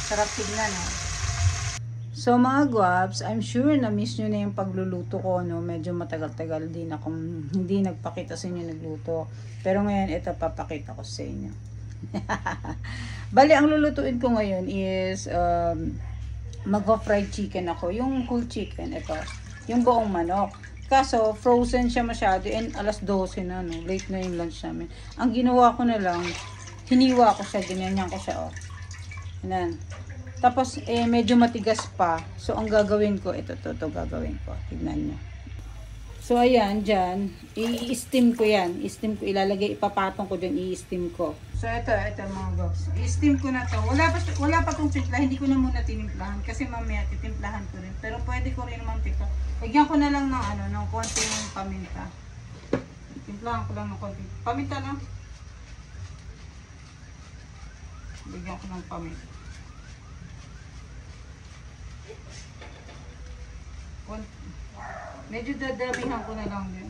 Sarap tignan, no? So mga guwaps, I'm sure na miss nyo na yung pagluluto ko, no? Medyo matagal-tagal din akong hindi nagpakita sa inyo nagluto. Pero ngayon, ito papakita ko sa inyo. Bali, ang lulutuin ko ngayon is magpa-fried chicken ako. Yung whole chicken, ito. Yung buong manok. Kaso, frozen siya masyado and alas 12 na, no? Late na yung lunch namin. Ang ginawa ko na lang, hiniwa ko siya, ganyan ko siya, oh. Yan. Tapos, medyo matigas pa. So, ang gagawin ko, ito gagawin ko. Tignan nyo. So, ayan, dyan. I-steam ko yan. I-steam ko, ilalagay, ipapatong ko dyan, i-steam ko. So, ito mga box. I-steam ko na to. Wala pa tong timpla. Hindi ko na muna tinimplahan. Kasi mamaya, titimplahan ko rin. Pero pwede ko rin naman timpla. Lagyan ko na lang ng konting paminta. Timplahan ko lang ng konting paminta lang. Lagyan ko ng paminta. Medyo dadamihan ko na lang din.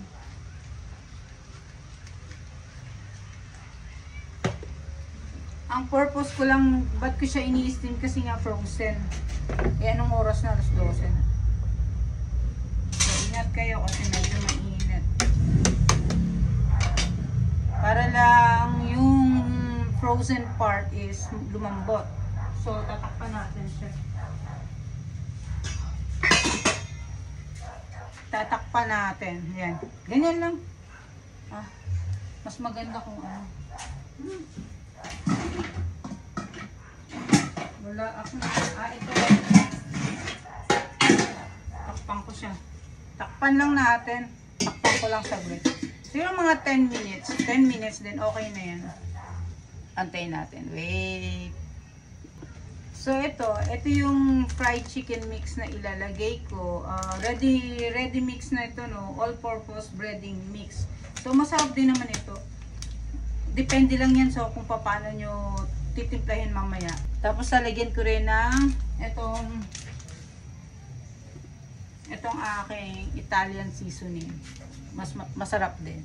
Ang purpose ko lang, ba't ko siya ini-steam kasi nga frozen. Anong oras na? Alas 12 na. So, ingat kayo kasi medyo mainit. Para lang yung frozen part is lumambot. So, tatakpan natin siya. Tatakpan natin. Yan. Ganyan lang. Mas maganda kung ano. Wala ako. Ito. Takpan ko siya. Takpan lang natin. Takpan ko lang saglit. Siguro mga 10 minutes. 10 minutes din. Okay na yan. Antayin natin. Wait. So ito yung fried chicken mix na ilalagay ko. Ready mix na ito, no? All-purpose breading mix. So masarap din naman ito. Depende lang yan so kung paano nyo titimplahin mamaya. Tapos lalagyan ko rin ng itong aking Italian seasoning. Masarap din.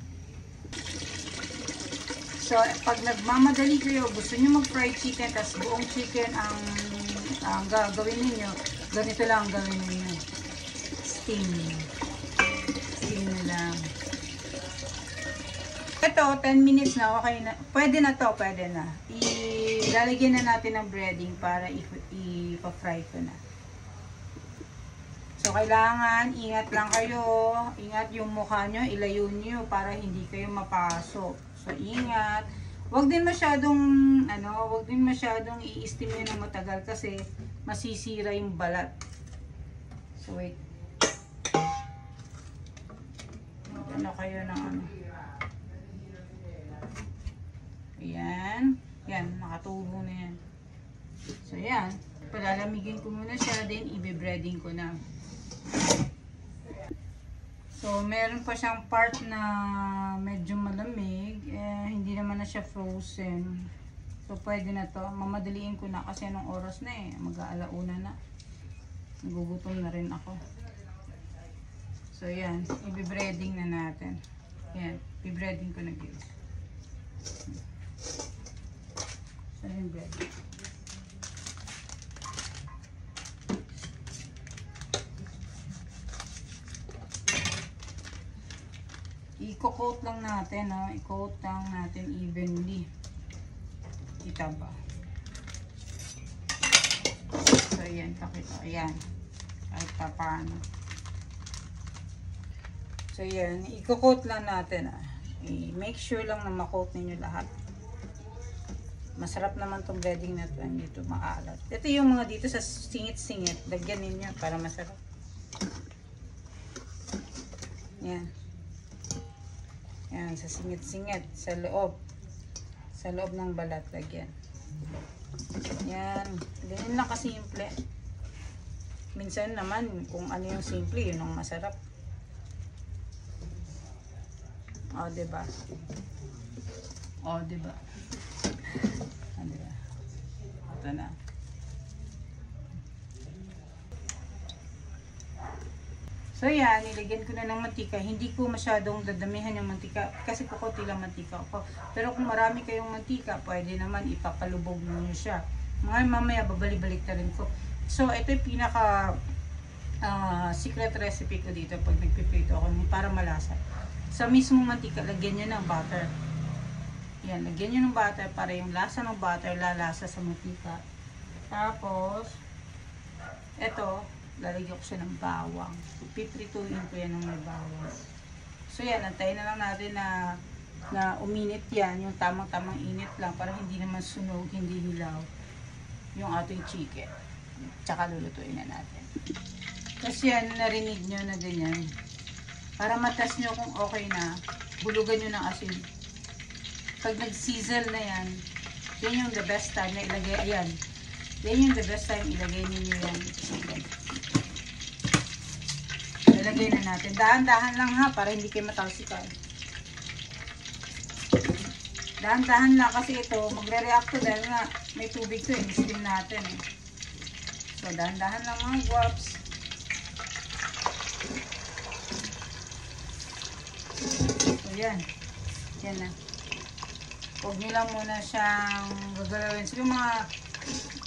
So, pag nagmamadali kayo, gusto nyo mag-fried chicken, tas buong chicken ang gagawin ninyo, ganito lang ang gawin ninyo. Steam. Steam lang. Ito, 10 minutes na, okay na. Pwede na to, pwede na. Ilalagyan na natin ng breading para ipa-fry ko na. So, kailangan, ingat lang kayo. Ingat yung mukha nyo, ilayo nyo para hindi kayo mapasok. So, ingat. Huwag din masyadong i-steam nyo ng matagal kasi masisira yung balat. So, wait. Ano kayo ng ano. Ayan. Yan, nakatubo na yan. So, yan. Palalamigin ko muna siya, then i-breading ko na. So, meron pa siyang part na medyo malamig. Hindi naman na siya frozen. So, pwede na to. Mamadaliin ko na kasi anong oras na eh. Mag-aalauna na. Nagugutom na rin ako. So, yan. I-breading na natin. Yan. I-breading ko na guys. So, yung breading. I-coat lang natin, no? I-coat lang natin evenly. Kita ba? So, ayan. Pakita. Ayan. Kahit pa paano. So, ayan. I-coat lang natin, I-make sure lang na ma-coat ninyo lahat. Masarap naman tong breading na to. Hindi ito maalat. Ito yung mga dito sa singit-singit. Lagyan ninyo para masarap. Yan. Yan, sa singit-singit, sa loob ng balat, lagyan. Yan, ganyan lang kasimple. Minsan naman, kung ano yung simple, yun ang masarap. O, diba? O, diba? O, diba? Ito na. So yan, nilagyan ko na ng mantika. Hindi ko masyadong dadamihan yung mantika kasi kukunti lang mantika ko. Pero kung marami kayong mantika, pwede naman ipapalubog niyo siya. Mamaya babalik na rin ko. So, ito yung pinaka secret recipe ko dito pag nagpiprito ako para malasa. Sa mismong mantika, lagyan nyo ng butter. Yan, lagyan nyo ng butter para yung lasa ng butter lalasa sa mantika. Tapos, ito, lalagyan ko siya ng bawang. Piprituin ko yan ng may bawang. So yan, antayin na lang natin na uminit yan, yung tamang-tamang init lang para hindi naman sunog, hindi hilaw yung ating chicken. Tsaka lulutuin na natin. Kasi yan, narinig nyo na ganyan. Para matas nyo kung okay na, bulugan nyo ng asin. Pag nag-sizzle na yan, yan yung the best time na ilagay. Ayan. Yan yung the best time ilagay ninyo yung chicken. Ilagay na natin. Dahan-dahan lang ha, para hindi kayo matalsikan. Dahan-dahan lang kasi ito, magre-react to dahil nga may tubig to eh. Steam natin eh. So, dahan-dahan lang mga guwaps. So, yan. Yan na. Huwag nyo lang muna siyang gagalawin. So, yung mga,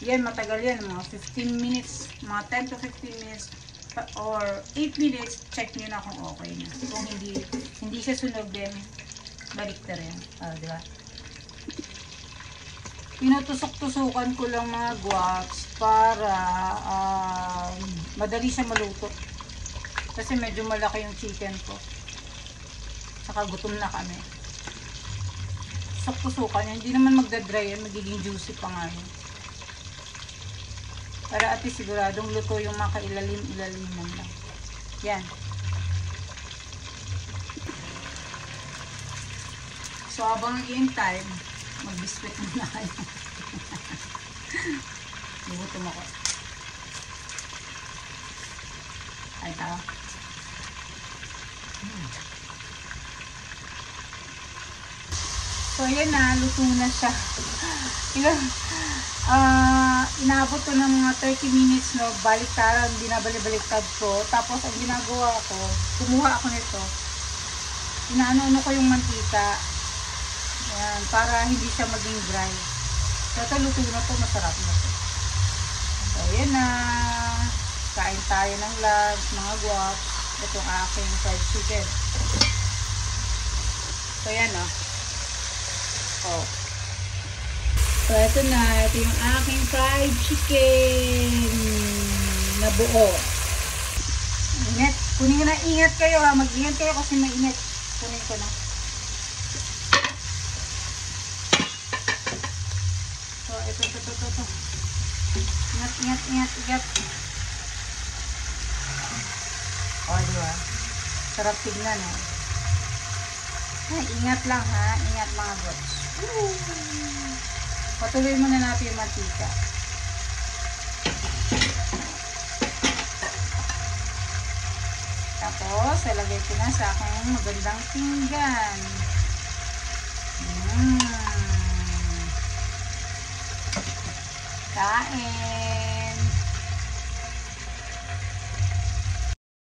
yan, matagal yan. Mga 15 minutes, mga 10 to 15 minutes, or 8 minutes, check nyo na kung okay na. Kung hindi siya sunog din, balik na rin. Diba? Pinutusok-tusukan ko lang mga guwaps para madali siya maluto. Kasi medyo malaki yung chicken ko. Saka gutom na kami. Tusok-tusukan yan. Hindi naman magdadry yan. Magiging juicy pa nga yun. Para at least siguradong luto yung makailalim-ilaliman lang. Yan. So habang in time, mag-biscuit muna kayo. Gugutom ako. Ay, tao. So, ayan na. Luto na siya. Inabot ko ng mga 30 minutes, no? Baliktaran, binabalik-baliktad ko. Tapos, ang ginagawa ko, kumuha ako nito. Inaano ko yung mantika. Ayan, para hindi siya maging dry. So, ito, luto na to. Masarap na to. So, ayan na. Kain tayo ng lunch, mga guwaps. Itong aking fried chicken. So, ayan, no? Oh. So, ito na. Ito yung aking fried chicken na buo. Ingat. Kunin ko na. Ingat kayo ha. Mag-ingat kayo kasi mainit. Kunin ko na. So, ito. Ingat. O, diba? Sarap tignan eh. Ay, ingat lang ha. Ingat mga bots. Patuloy muna natin yung mantika. Tapos, ilagay ko na sa aking magandang pinggan. Kain!